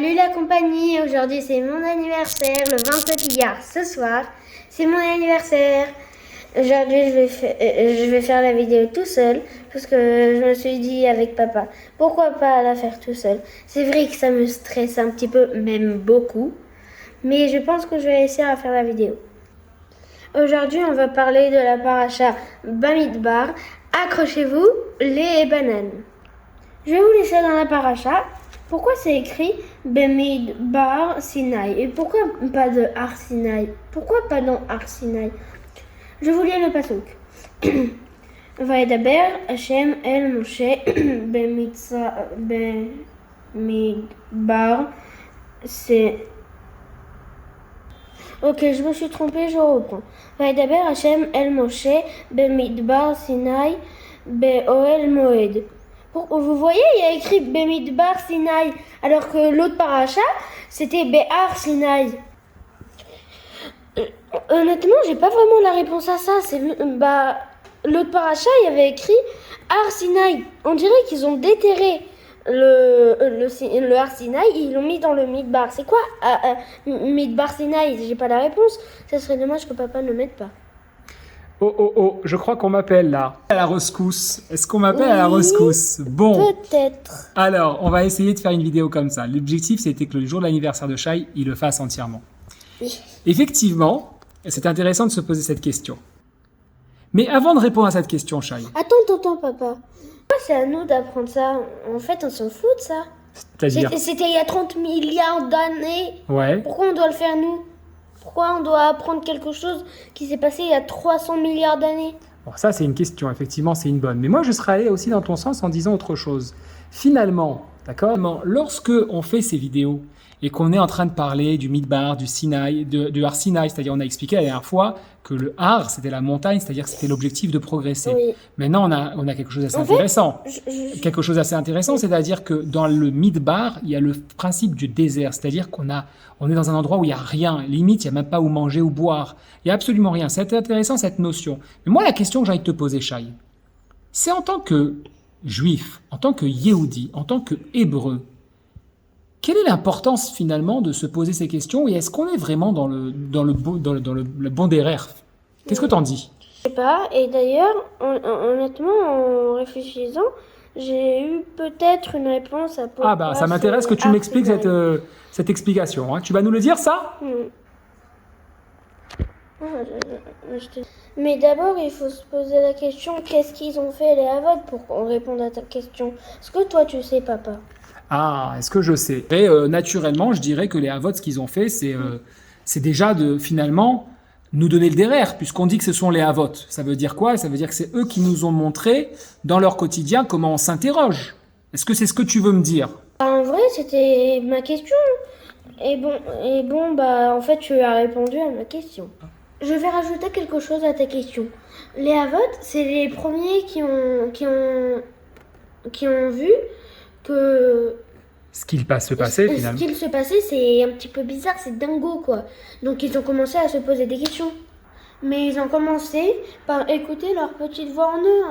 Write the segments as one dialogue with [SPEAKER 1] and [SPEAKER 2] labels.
[SPEAKER 1] Salut la compagnie, aujourd'hui c'est mon anniversaire, le 27 Iyar ce soir, c'est mon anniversaire. Aujourd'hui je vais faire la vidéo tout seul parce que je me suis dit avec papa, pourquoi pas la faire tout seul. C'est vrai que ça me stresse un petit peu, même beaucoup, mais je pense que je vais réussir à faire la vidéo. Aujourd'hui on va parler de la paracha Bamidbar, accrochez-vous les bananes. Je vais vous laisser dans la paracha. Pourquoi c'est écrit Bamidbar Sinaï et pourquoi pas de Har Sinaï? Pourquoi pas dans Har Sinaï? Je vous lis le pasuk. Vayedaber Hashem el Moshe Bamidbar. C'est... Ok, je me suis trompée, je reprends. Vayedaber Hashem el Moshe Bamidbar Sinaï Be'oel Moed. Vous voyez, il y a écrit Bamidbar Sinaï, alors que l'autre paracha, c'était Behar Sinaï. Honnêtement, j'ai pas vraiment la réponse à ça. L'autre paracha, il y avait écrit Har Sinaï. On dirait qu'ils ont déterré le Har Sinaï et ils l'ont mis dans le Midbar. C'est quoi Midbar Sinaï? J'ai pas la réponse. Ça serait dommage que papa ne le mette pas.
[SPEAKER 2] Oh, je crois qu'on m'appelle là. À la rescousse. Est-ce qu'on m'appelle à la rescousse? Bon.
[SPEAKER 1] Peut-être.
[SPEAKER 2] Alors, on va essayer de faire une vidéo comme ça. L'objectif, c'était que le jour de l'anniversaire de Shai, il le fasse entièrement.
[SPEAKER 1] Oui.
[SPEAKER 2] Effectivement, c'est intéressant de se poser cette question. Mais avant de répondre à cette question, Shai.
[SPEAKER 1] Attends, papa. Pourquoi c'est à nous d'apprendre ça? En fait, on s'en fout de ça.
[SPEAKER 2] C'est-à-dire?
[SPEAKER 1] C'était il y a 30 milliards d'années.
[SPEAKER 2] Ouais.
[SPEAKER 1] Pourquoi on doit le faire nous? Pourquoi on doit apprendre quelque chose qui s'est passé il y a 300 milliards d'années?
[SPEAKER 2] Bon, ça, c'est une question. Effectivement, c'est une bonne. Mais moi, je serais allé aussi dans ton sens en disant autre chose. Finalement, d'accord? Lorsque on fait ces vidéos et qu'on est en train de parler du Midbar, du Sinaï, du Har Sinaï, c'est-à-dire on a expliqué la dernière fois que le Har, c'était la montagne, c'est-à-dire que c'était l'objectif de progresser.
[SPEAKER 1] Oui.
[SPEAKER 2] Maintenant, on a quelque chose d'assez intéressant. Quelque chose d'assez intéressant, c'est-à-dire que dans le Midbar, il y a le principe du désert, c'est-à-dire on est dans un endroit où il n'y a rien, limite, il n'y a même pas où manger ou boire. Il n'y a absolument rien. C'est intéressant cette notion. Mais moi, la question que j'ai envie de te poser, Shai, c'est en tant que juif, en tant que Yehudi, en tant que hébreu, quelle est l'importance finalement de se poser ces questions et est-ce qu'on est vraiment dans le bon derrière? Qu'est-ce que t'en dis?
[SPEAKER 1] Je sais pas, et d'ailleurs, honnêtement, en réfléchissant, j'ai eu peut-être une réponse à pourquoi.
[SPEAKER 2] Ah bah ça m'intéresse que tu m'expliques cette explication. Hein. Tu vas nous le dire ça?
[SPEAKER 1] Mais d'abord, il faut se poser la question, qu'est-ce qu'ils ont fait les Havot pour qu'on réponde à ta question? Est-ce que toi tu sais, papa?
[SPEAKER 2] Ah, est-ce que je sais? Et naturellement, je dirais que les Havot, ce qu'ils ont fait, c'est déjà de finalement nous donner le derrière, puisqu'on dit que ce sont les Havot. Ça veut dire quoi? Ça veut dire que c'est eux qui nous ont montré dans leur quotidien comment on s'interroge. Est-ce que c'est ce que tu veux me dire?
[SPEAKER 1] En vrai, c'était ma question. Et bon, en fait, tu as répondu à ma question. Je vais rajouter quelque chose à ta question. Les Havot, c'est les premiers qui ont vu que
[SPEAKER 2] ce qu'il se passait finalement.
[SPEAKER 1] Ce qu'il se passait, c'est un petit peu bizarre, c'est dingo quoi. Donc ils ont commencé à se poser des questions. Mais ils ont commencé par écouter leur petite voix en eux,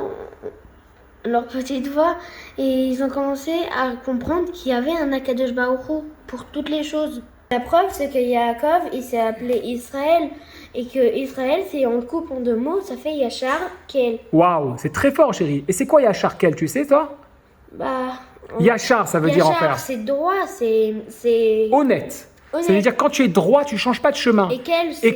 [SPEAKER 1] leur petite voix, et ils ont commencé à comprendre qu'il y avait un Akadosh Baruch Hu pour toutes les choses. La preuve, c'est que Yaakov, il s'est appelé Israël, et que Israël, c'est on le coupe en deux mots, ça fait Yachar Kel.
[SPEAKER 2] Waouh, c'est très fort, chérie. Et c'est quoi Yachar Kel, tu sais, toi? Yachar, ça veut dire en faire.
[SPEAKER 1] C'est droit, c'est...
[SPEAKER 2] Honnête. Ça veut dire quand tu es droit, tu ne changes pas de chemin. Et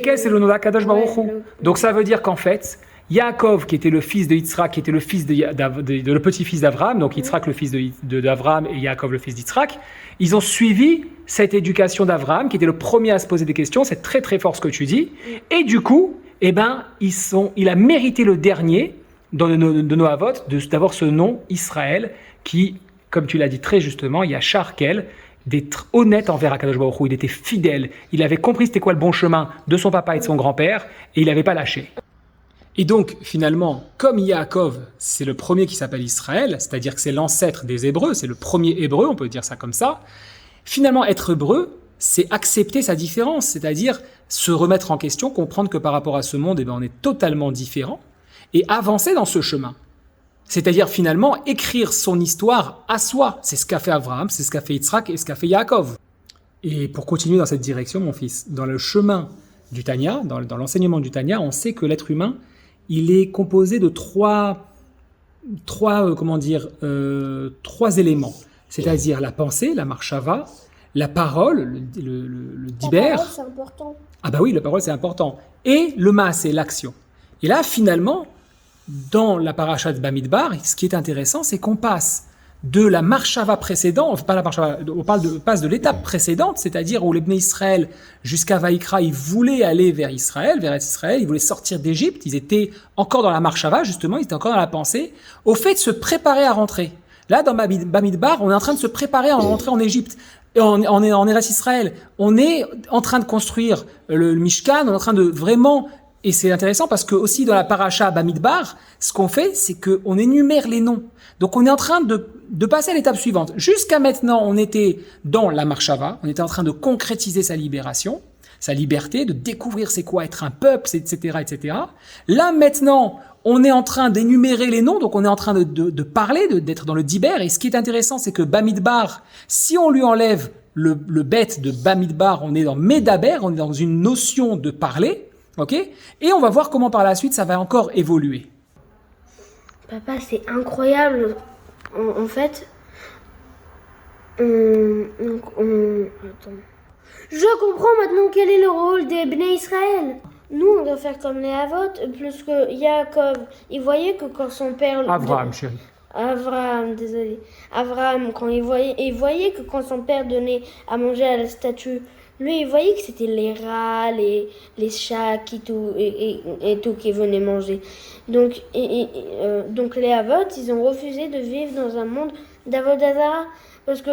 [SPEAKER 2] quel c'est le nom d'Akadosh Baruch Hu. Donc ça veut dire qu'en fait, Yaakov, qui était le fils de Yitzhak, qui était le fils le petit-fils d'Avraham, donc Yitzhak le fils d'Avraham et Yaakov le fils d'Yitzhak, ils ont suivi cette éducation d'Avraham, qui était le premier à se poser des questions. C'est très très fort ce que tu dis. Et du coup, il a mérité le dernier de nos Havot d'avoir ce nom Israël qui, comme tu l'as dit très justement, Yachar Kel, d'être honnête envers Akadosh Baruch Hu. Il était fidèle, il avait compris c'était quoi le bon chemin de son papa et de son grand-père, et il n'avait pas lâché. Et donc, finalement, comme Yaakov, c'est le premier qui s'appelle Israël, c'est-à-dire que c'est l'ancêtre des Hébreux, c'est le premier Hébreu, on peut dire ça comme ça, finalement, être Hébreu, c'est accepter sa différence, c'est-à-dire se remettre en question, comprendre que par rapport à ce monde, on est totalement différent, et avancer dans ce chemin. C'est-à-dire finalement écrire son histoire à soi. C'est ce qu'a fait Abraham, c'est ce qu'a fait Yitzhak et ce qu'a fait Yaakov. Et pour continuer dans cette direction, mon fils, dans le chemin du Tanya, dans l'enseignement du Tanya, on sait que l'être humain, il est composé de trois éléments. C'est-à-dire la pensée, la marshava, la parole, le diber.
[SPEAKER 1] La parole, c'est important.
[SPEAKER 2] Ah bah oui, la parole, c'est important. Et le maasé, l'action. Et là, finalement, dans la parasha de Bamidbar, ce qui est intéressant, c'est qu'on passe de la marshava précédente, on passe de l'étape précédente, c'est-à-dire où les Bnei Israël, jusqu'à Vaïkra, ils voulaient aller vers Israël, ils voulaient sortir d'Égypte, ils étaient encore dans la marshava, justement, ils étaient encore dans la pensée, au fait de se préparer à rentrer. Là, dans Bamidbar, on est en train de se préparer à rentrer en Égypte. On est en Eretz Israël. On est en train de construire le Mishkan, on est en train de vraiment... Et c'est intéressant parce que aussi dans la paracha Bamidbar, ce qu'on fait, c'est qu'on énumère les noms. Donc on est en train de passer à l'étape suivante. Jusqu'à maintenant, on était dans la marshava, on était en train de concrétiser sa libération, sa liberté, de découvrir c'est quoi être un peuple, etc., etc. Là maintenant, on est en train d'énumérer les noms, donc on est en train de parler, d'être dans le diber. Et ce qui est intéressant, c'est que Bamidbar, si on lui enlève le bête de Bamidbar, on est dans Medaber, on est dans une notion de parler. Ok ? Et on va voir comment par la suite ça va encore évoluer.
[SPEAKER 1] Papa, c'est incroyable. En fait, attends. Je comprends maintenant quel est le rôle des Bnei Israël. Nous, on doit faire comme les Avot, plus que Yaakov. Il voyait que quand son père...
[SPEAKER 2] Abraham, chérie.
[SPEAKER 1] Abraham, quand il voyait que quand son père donnait à manger à la statue, lui, il voyait que c'était les rats, les chats et tout qui venaient manger. Donc les Avot, ils ont refusé de vivre dans un monde d'Avodazara.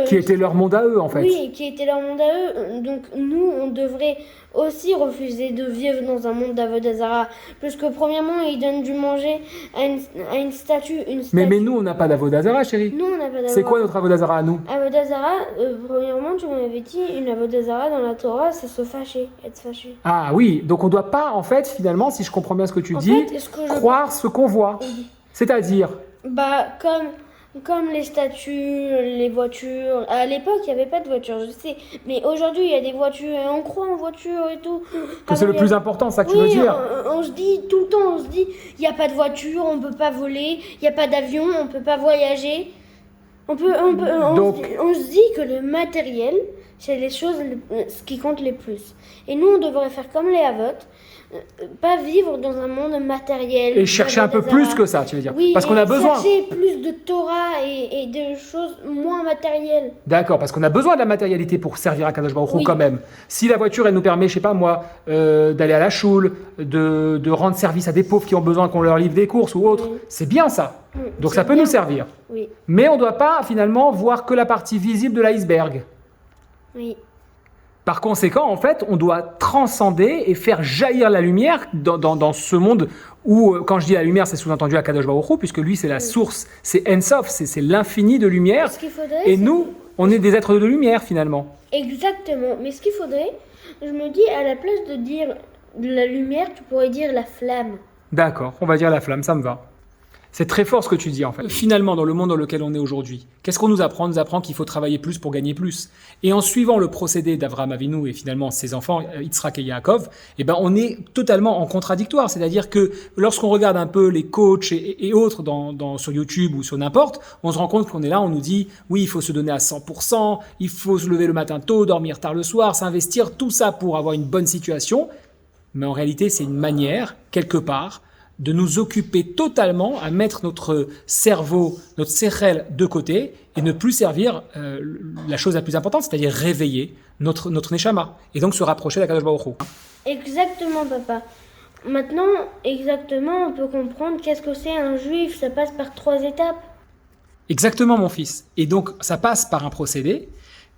[SPEAKER 2] Qui était leur monde à eux, en fait.
[SPEAKER 1] Oui, qui était leur monde à eux. Donc nous, on devrait aussi refuser de vivre dans un monde d'Avodazara. Parce que premièrement, ils donnent du manger à une statue.
[SPEAKER 2] Mais nous, on n'a pas d'Avodazara, chérie.
[SPEAKER 1] Nous, on n'a pas d'Avodazara.
[SPEAKER 2] C'est quoi notre Avodazara à nous?
[SPEAKER 1] Avodazara, premièrement, tu m'avais dit, une Avodazara dans la Torah, c'est se fâcher, être fâché.
[SPEAKER 2] Ah oui, donc on ne doit pas, en fait, finalement, si je comprends bien ce que tu dis, croire ce qu'on voit. Oui. C'est-à-dire
[SPEAKER 1] Comme les statues, les voitures. À l'époque, il n'y avait pas de voiture, je sais. Mais aujourd'hui, il y a des voitures et on croit en voiture et tout.
[SPEAKER 2] Que c'est le plus important, ça que tu veux dire?
[SPEAKER 1] On se dit tout le temps, il n'y a pas de voiture, on ne peut pas voler, il n'y a pas d'avion, on ne peut pas voyager. On se dit que le matériel, c'est les choses, ce qui compte les plus. Et nous, on devrait faire comme les Avot. Pas vivre dans un monde matériel.
[SPEAKER 2] Et chercher un peu plus que ça, tu veux dire?
[SPEAKER 1] Oui,
[SPEAKER 2] parce qu'on a besoin.
[SPEAKER 1] Chercher plus de Torah et de choses moins matérielles.
[SPEAKER 2] D'accord, parce qu'on a besoin de la matérialité pour servir à Kadosh Baruch Hu quand même. Si la voiture, elle nous permet, je sais pas moi, d'aller à la choule, de rendre service à des pauvres qui ont besoin qu'on leur livre des courses ou autre, c'est bien ça. Donc ça peut nous servir.
[SPEAKER 1] Oui.
[SPEAKER 2] Mais on ne doit pas finalement voir que la partie visible de l'iceberg.
[SPEAKER 1] Oui.
[SPEAKER 2] Par conséquent, en fait, on doit transcender et faire jaillir la lumière dans ce monde où, quand je dis la lumière, c'est sous-entendu à Kadosh Baruch Hu, puisque lui, c'est la source, c'est Ensof, c'est l'infini de lumière. Et nous, on est des êtres de lumière, finalement.
[SPEAKER 1] Exactement. Mais ce qu'il faudrait, je me dis, à la place de dire la lumière, tu pourrais dire la flamme.
[SPEAKER 2] D'accord, on va dire la flamme, ça me va. C'est très fort ce que tu dis en fait. Finalement, dans le monde dans lequel on est aujourd'hui, qu'est-ce qu'on nous apprend? On nous apprend qu'il faut travailler plus pour gagner plus. Et en suivant le procédé d'Avraham Avinu et finalement ses enfants, Yitzhak et Yaakov, on est totalement en contradictoire. C'est-à-dire que lorsqu'on regarde un peu les coachs et autres sur YouTube ou sur n'importe, on se rend compte qu'on est là, on nous dit oui, il faut se donner à 100%, il faut se lever le matin tôt, dormir tard le soir, s'investir, tout ça pour avoir une bonne situation. Mais en réalité, c'est une manière, quelque part, de nous occuper totalement, à mettre notre cerveau, notre sechel de côté et ne plus servir la chose la plus importante, c'est-à-dire réveiller notre neshama et donc se rapprocher d'Akadosh Baruch Hu.
[SPEAKER 1] Exactement, papa. Maintenant, on peut comprendre qu'est-ce que c'est un juif, ça passe par 3 étapes.
[SPEAKER 2] Exactement, mon fils. Et donc, ça passe par un procédé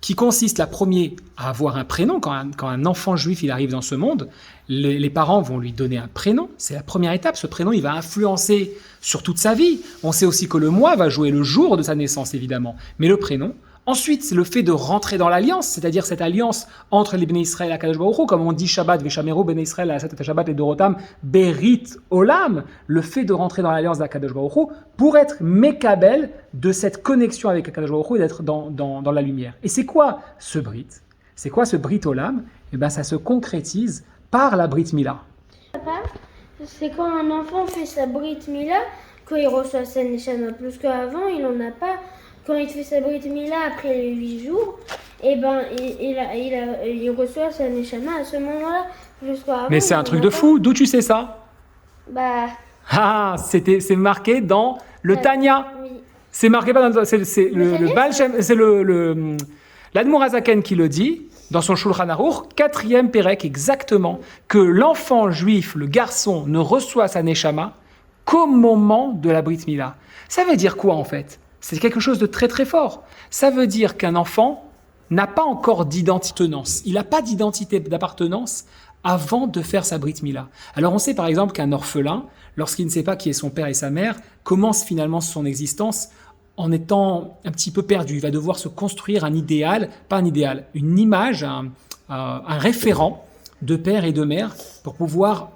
[SPEAKER 2] qui consiste, la première, à avoir un prénom. Quand un enfant juif il arrive dans ce monde, les parents vont lui donner un prénom. C'est la première étape. Ce prénom, il va influencer sur toute sa vie. On sait aussi que le mois va jouer le jour de sa naissance, évidemment. Mais le prénom. Ensuite, c'est le fait de rentrer dans l'alliance, c'est-à-dire cette alliance entre les Bnei Israël et Akadosh Baruch Hu, comme on dit Shabbat, Veshameru, Bnei Israël, Asat et Shabbat et Dorotam, Berit Olam, le fait de rentrer dans l'alliance d'Akadosh Baruch Hu pour être Mekabel de cette connexion avec Akadosh Baruch Hu et d'être dans la lumière. Et c'est quoi ce Brit? C'est quoi ce Brit Olam? Eh bien, ça se concrétise par la Brit Mila.
[SPEAKER 1] Papa, c'est quand un enfant fait sa Brit Mila, quand il reçoit sa Neshama, plus qu'avant, il n'en a pas. Quand il fait sa Brit Mila après les 8 jours, eh ben, il reçoit sa Neshama à ce moment-là.
[SPEAKER 2] Mais c'est un truc de fou, d'où tu sais ça?
[SPEAKER 1] Bah...
[SPEAKER 2] Ah, c'est marqué dans le Tanya.
[SPEAKER 1] Oui.
[SPEAKER 2] C'est marqué pas dans c'est le Baal Shem, c'est l'Admour Hazaken qui le dit dans son Shulchan Aruch, 4e Pérek exactement, que l'enfant juif, le garçon, ne reçoit sa Neshama qu'au moment de la Brit Mila. Ça veut dire quoi en fait? C'est quelque chose de très très fort. Ça veut dire qu'un enfant n'a pas encore d'identité. Il n'a pas d'identité d'appartenance avant de faire sa Brit Mila. Alors on sait par exemple qu'un orphelin, lorsqu'il ne sait pas qui est son père et sa mère, commence finalement son existence en étant un petit peu perdu. Il va devoir se construire un idéal, pas un idéal, une image, un référent de père et de mère pour pouvoir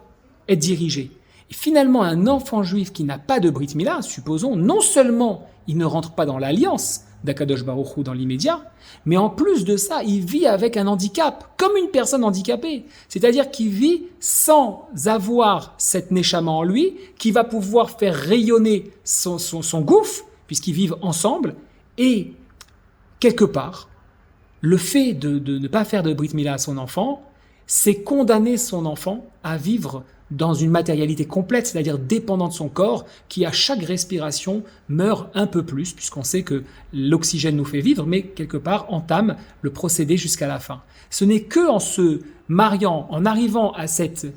[SPEAKER 2] être dirigé. Et finalement, un enfant juif qui n'a pas de Brit Mila, supposons, non seulement il ne rentre pas dans l'alliance d'Akadosh Baruch Hu dans l'immédiat, mais en plus de ça, il vit avec un handicap, comme une personne handicapée. C'est-à-dire qu'il vit sans avoir cette neshama en lui, qui va pouvoir faire rayonner son gouffre, puisqu'ils vivent ensemble, et quelque part, le fait de ne pas faire de Brit Mila à son enfant, c'est condamner son enfant à vivre dans une matérialité complète, c'est-à-dire dépendant de son corps, qui à chaque respiration meurt un peu plus, puisqu'on sait que l'oxygène nous fait vivre, mais quelque part entame le procédé jusqu'à la fin. Ce n'est que en se mariant, en arrivant à cette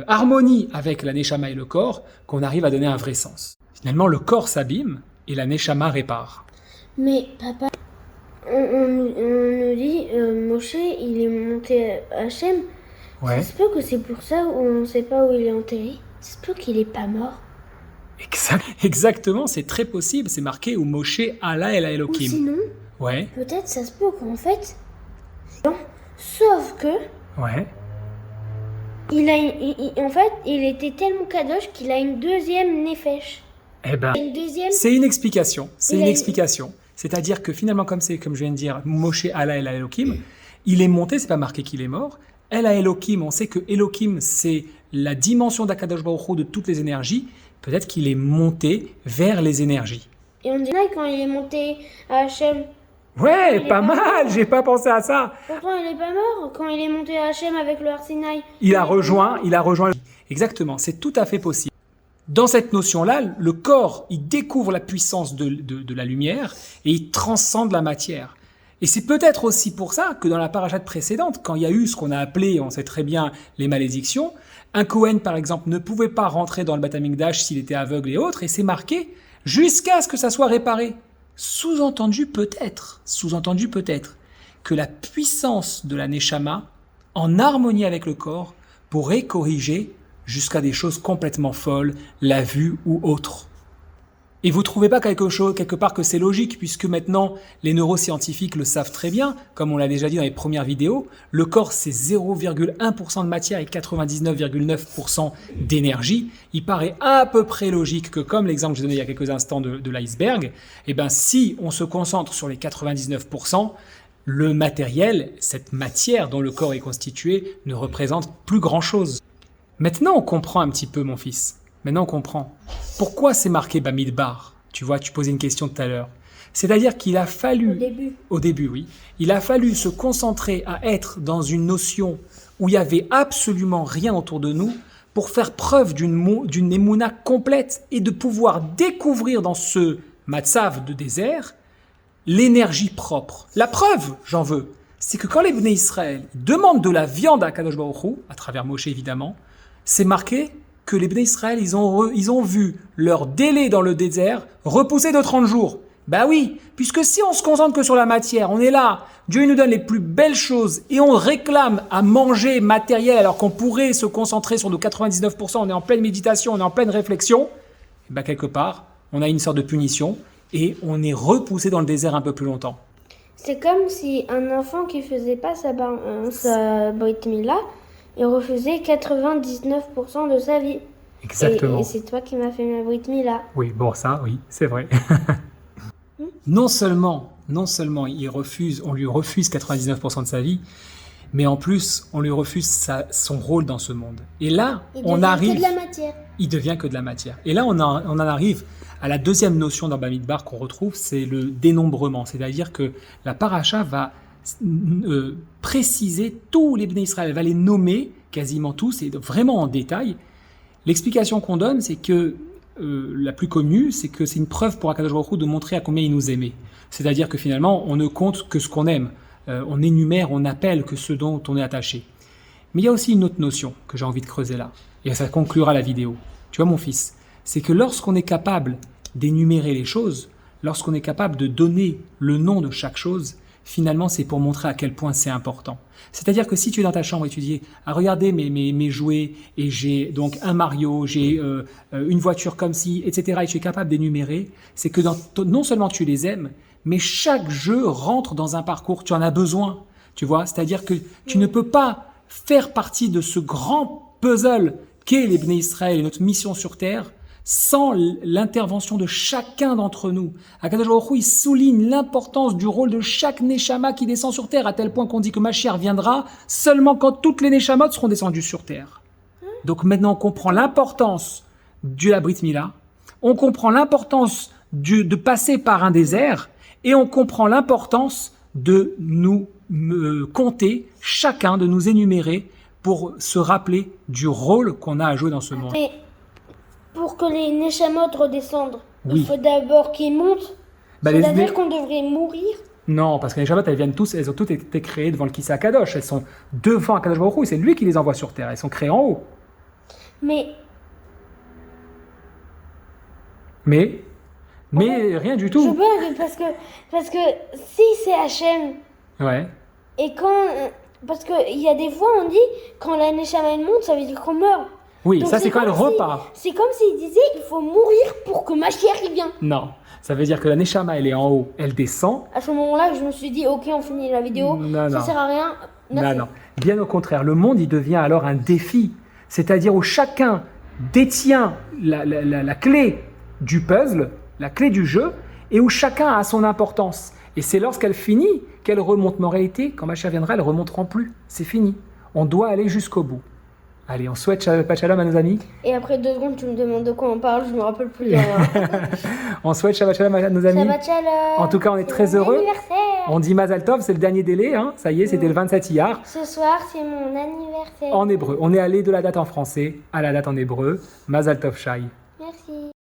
[SPEAKER 2] harmonie avec la neshama et le corps, qu'on arrive à donner un vrai sens. Finalement, le corps s'abîme et la neshama répare.
[SPEAKER 1] Mais papa, on nous dit, Moshe, il est monté à Hachem.
[SPEAKER 2] Ouais.
[SPEAKER 1] Ça se peut que c'est pour ça on ne sait pas où il est enterré. Ça se peut qu'il n'est pas mort.
[SPEAKER 2] Exactement, c'est très possible. C'est marqué où Moshe Allah el Elohim.
[SPEAKER 1] Ou sinon,
[SPEAKER 2] ouais.
[SPEAKER 1] Peut-être ça se peut qu'en fait, non, sauf que,
[SPEAKER 2] ouais.
[SPEAKER 1] En fait, il était tellement kadosh qu'il a une deuxième nefesh.
[SPEAKER 2] Eh ben, c'est une explication. C'est une explication. C'est-à-dire que finalement, comme je viens de dire, Moshe Allah el Elohim, il est monté, c'est pas marqué qu'il est mort. El Elohim, on sait que Elohim, c'est la dimension d'Akadosh Baruch Hu de toutes les énergies. Peut-être qu'il est monté vers les énergies.
[SPEAKER 1] Et on dirait quand il est monté à Hachem.
[SPEAKER 2] Ouais, pas mal, j'ai pas pensé à ça.
[SPEAKER 1] Pourtant, il est pas mort quand il est monté à Hachem avec le Arsinaï.
[SPEAKER 2] Il a rejoint. Exactement, c'est tout à fait possible. Dans cette notion-là, le corps, il découvre la puissance de la lumière et il transcende la matière. Et c'est peut-être aussi pour ça que dans la parachate précédente, quand il y a eu ce qu'on a appelé, on sait très bien, les malédictions, un Kohen, par exemple, ne pouvait pas rentrer dans le Beth Amikdash s'il était aveugle et autres, et c'est marqué jusqu'à ce que ça soit réparé. Sous-entendu peut-être, que la puissance de la Neshama, en harmonie avec le corps, pourrait corriger jusqu'à des choses complètement folles, la vue ou autre. Et vous trouvez pas quelque part que c'est logique, puisque maintenant, les neuroscientifiques le savent très bien, comme on l'a déjà dit dans les premières vidéos, le corps c'est 0,1% de matière et 99,9% d'énergie. Il paraît à peu près logique que, comme l'exemple que j'ai donné il y a quelques instants de l'iceberg, eh ben, si on se concentre sur les 99%, le matériel, cette matière dont le corps est constitué, ne représente plus grand-chose. Maintenant, on comprend un petit peu, mon fils. Maintenant, on comprend. Pourquoi c'est marqué Bamidbar? Tu vois, tu posais une question tout à l'heure. C'est-à-dire qu'il a fallu... Au début, oui. Il a fallu se concentrer à être dans une notion où il n'y avait absolument rien autour de nous pour faire preuve d'une émouna complète et de pouvoir découvrir dans ce matzav de désert l'énergie propre. La preuve, j'en veux, c'est que quand les Bnei Israël demandent de la viande à Kadosh Baruch Hu, à travers Moshe évidemment, c'est marqué que les Bnei Israël, ils ont vu leur délai dans le désert repousser de 30 jours. Bah oui, puisque si on se concentre que sur la matière, on est là, Dieu nous donne les plus belles choses et on réclame à manger matériel alors qu'on pourrait se concentrer sur nos 99%, on est en pleine méditation, on est en pleine réflexion, et bah quelque part, on a une sorte de punition et on est repoussé dans le désert un peu plus longtemps.
[SPEAKER 1] C'est comme si un enfant qui faisait pas sa Brit Mila, il refusait 99% de sa vie.
[SPEAKER 2] Exactement.
[SPEAKER 1] Et c'est toi qui m'as fait ma Brit Mila.
[SPEAKER 2] Oui, bon ça, oui, c'est vrai. Non seulement non seulement on lui refuse 99% de sa vie, mais en plus, on lui refuse son rôle dans ce monde. Et là, on arrive...
[SPEAKER 1] Il devient que de la matière.
[SPEAKER 2] Il devient que de la matière. Et là, on en arrive à la deuxième notion dans Bamidbar qu'on retrouve, c'est le dénombrement. C'est-à-dire que la paracha va préciser tous les Bnei Israël, elle va les nommer quasiment tous, et vraiment en détail. L'explication qu'on donne, c'est que la plus connue, c'est que c'est une preuve pour Akadosh Baruch Hu de montrer à combien il nous aimait. C'est-à-dire que finalement, on ne compte que ce qu'on aime. On énumère, on appelle que ce dont on est attaché. Mais il y a aussi une autre notion que j'ai envie de creuser là, et ça conclura la vidéo. Tu vois mon fils, c'est que lorsqu'on est capable d'énumérer les choses, lorsqu'on est capable de donner le nom de chaque chose, finalement c'est pour montrer à quel point c'est important. C'est-à-dire que si tu es dans ta chambre et tu dis « Ah, regardez mes jouets, et j'ai donc un Mario, j'ai une voiture comme ci, etc. » et tu es capable d'énumérer, c'est que non seulement tu les aimes, mais chaque jeu rentre dans un parcours, tu en as besoin, tu vois. C'est-à-dire que tu ne peux pas faire partie de ce grand puzzle qu'est les Bnei Israël et notre mission sur Terre sans l'intervention de chacun d'entre nous. Akadosh Baruch Hu, il souligne l'importance du rôle de chaque Neshama qui descend sur Terre, à tel point qu'on dit que Mashiach viendra seulement quand toutes les Neshamot seront descendues sur Terre. Donc maintenant, on comprend l'importance de la Brit Mila, on comprend l'importance de passer par un désert, et on comprend l'importance de nous compter, chacun de nous énumérer pour se rappeler du rôle qu'on a à jouer dans ce monde.
[SPEAKER 1] Mais pour que les Neshamot redescendent, il faut d'abord qu'ils montent. C'est-à-dire qu'on devrait mourir.
[SPEAKER 2] Non, parce que les Neshamot, elles ont toutes été créées devant le Kissa Kadosh. Elles sont devant Akadosh Baruch Hu, c'est lui qui les envoie sur terre. Elles sont créées en haut. Mais rien du tout.
[SPEAKER 1] Je peux, parce que si c'est Hachem,
[SPEAKER 2] ouais.
[SPEAKER 1] Et parce qu'il y a des fois on dit quand la Neshama monte, ça veut dire qu'on meurt.
[SPEAKER 2] Oui, donc ça c'est quand elle repart.
[SPEAKER 1] C'est comme s'il disait il faut mourir pour que Mashiach vienne.
[SPEAKER 2] Non, ça veut dire que la Neshama elle est en haut, elle descend.
[SPEAKER 1] À ce moment-là, je me suis dit ok, on finit la vidéo, ça sert à rien.
[SPEAKER 2] Non. Bien au contraire, le monde il devient alors un défi. C'est-à-dire où chacun détient la clé du puzzle, la clé du jeu, et où chacun a son importance. Et c'est lorsqu'elle finit qu'elle remonte. Mais en réalité, quand Mashiach viendra, elle ne remontera plus. C'est fini. On doit aller jusqu'au bout. Allez, on souhaite Shabbat Shalom à nos amis.
[SPEAKER 1] Et après 2 secondes, tu me demandes de quoi on parle, je ne me rappelle plus.
[SPEAKER 2] On souhaite Shabbat Shalom à nos amis.
[SPEAKER 1] Shabbat Shalom.
[SPEAKER 2] En tout cas, on est très heureux.
[SPEAKER 1] Anniversaire.
[SPEAKER 2] On dit Mazal Tov, c'est le dernier délai. Hein. Ça y est, c'était le 27 Iyar.
[SPEAKER 1] Ce soir, c'est mon anniversaire.
[SPEAKER 2] En hébreu. On est allé de la date en français à la date en hébreu. Mazal Tov Shai.